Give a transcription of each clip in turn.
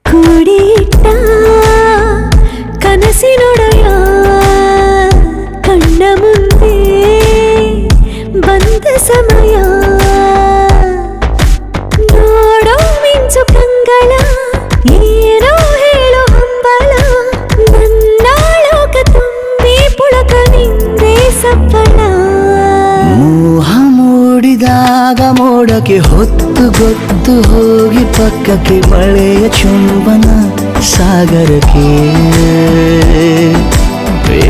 ಕೂಡಿಟ್ಟ ಕನಸಿನೊಡೆಯ ಕಣ್ಣ ಮುಂದೆ ಬಂದ ಸಮಯ ನೋಡೋ ಮಿಂಚು ಕಂಗಳ ಏನೋ ಹೇಳೋ ಹಂಬಲ ನನ್ನ ಲೋಕ ತುಂಬಿ ಪುಳಕ ನಿಂದೆ ಸಫಲ ಮೋಹ ಮೂಡಿದಾಗ ಮೋಡಕ್ಕೆ ಹೊತ್ತು ಗೊತ್ತು ಹೋಗಿ ಪಕ್ಕಕ್ಕೆ ಮಳೆಯ ಚುಂಬನ ಸಾಗರಕ್ಕೆ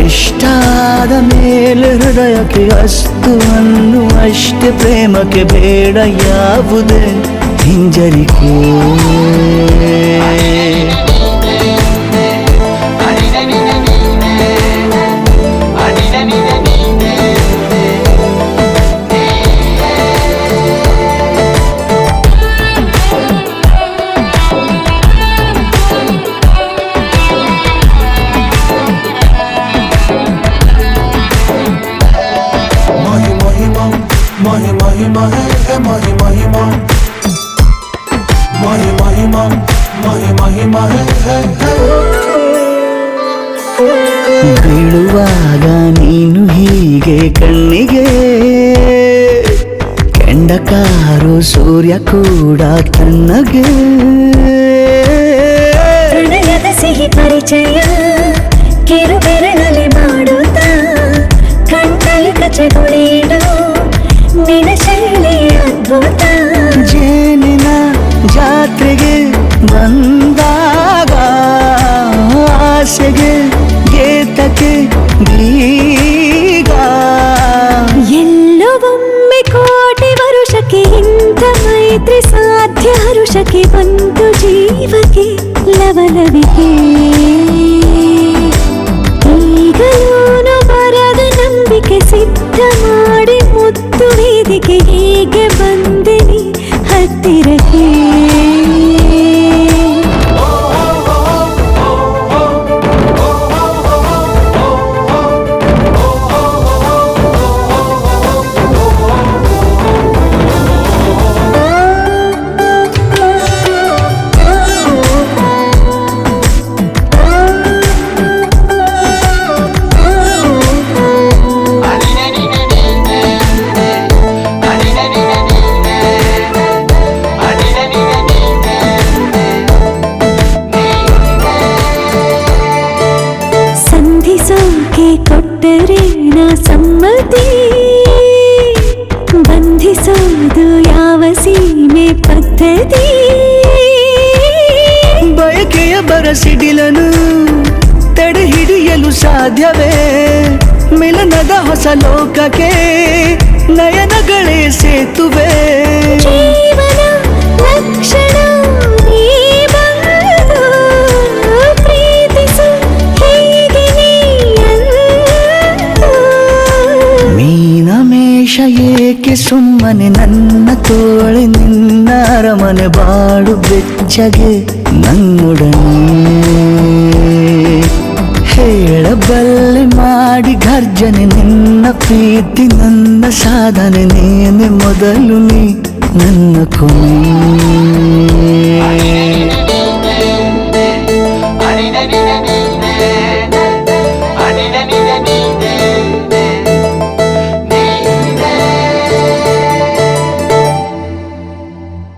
ಇಷ್ಟಾದ ಮೇಲೆ ಹೃದಯಕ್ಕೆ ಅಸ್ತು ಅನ್ನುವಷ್ಟೇ ಪ್ರೇಮಕ್ಕೆ ಬೇಡ ಯಾವುದೇ ಹಿಂಜರಿಕೆ ಬೀಳುವಾಗ ನೀನು ಹೀಗೆ ಕಣ್ಣಿಗೆ ಕೆಂಡಕಾರು ಸೂರ್ಯ ಕೂಡ ಕಣ್ಣಗೆ ಪ್ರಣಯದ ಸಿಹಿ ಪರಿಚಯ ಕಿರು ಬೆರಳಲ್ಲಿ ಮಾಡುತ್ತಾ ಕಣ್ಣಲ್ಲಿ ಕಚ್ಚೆಗೊಳಿಡು ನಿನ್ನ ಶೈಲಿ ಅದ್ಭುತ ಜೇನಿನ ಜಾತ್ರೆಗೆ ಬಂದಾಗ ಆಸೆಗೆ ಗೇತಕ್ಕೆ ಬೀಗ ಎಲ್ಲವೊಮ್ಮೆ ಕೋಟಿ ವರುಷಕ್ಕೆ ಇಂಥ ಮೈತ್ರಿ ಸಾಧ್ಯ ಹರುಷಕ್ಕೆ ಬಂತು ಜೀವಕ್ಕೆ ಲವಲವಿಕೆ ಈಗಲೂನು ಬರದ ನಂಬಿಕೆ ಸಿದ್ಧ ಮಾಡಿ ಮುತ್ತು ವೇದಿಕೆ ಹೀಗೆ ಬಂದಿನಿ ಹತ್ತಿರಕ್ಕೆ ಕೊಟ್ಟರೆ ನಾ ಸಮ್ಮತಿ ಬಂಧಿಸೋದು ಯಾವ ಸೀಮೆ ಪದ್ಧತಿ ಬಯಕೆಯ ಬರಸಿಡಿಲನು ತಡೆ ಹಿಡಿಯಲು ಸಾಧ್ಯವೇ ಮಿಲನದ ಹೊಸ ಲೋಕಕ್ಕೆ ನಯನಗಳೇ ಸೇತುವೆ ಜೀವನ ಲಕ್ಷಣ ನೀ ಬಂದು ಪ್ರೀತಿಸು ಹೀಗೆ ಮೀನಮೇಷ ಏಕೆ ಸುಮ್ಮನೆ ನನ್ನ ತೋಳೆ ನಿನ್ನ ಅರಮನೆ ಬಾಡು ಬೆಚ್ಚಗೆ ನನ್ನೊಡನೆ ಹೇಳಬಲ್ಲೆ ಮಾಡಿ ಗರ್ಜನೆ ನಿನ್ನ ಪ್ರೀತಿ ನನ್ನ ಸಾಧನೆ ನೀನೆ ಮೊದಲು ನೀ ನನ್ನ ಕೊನೆ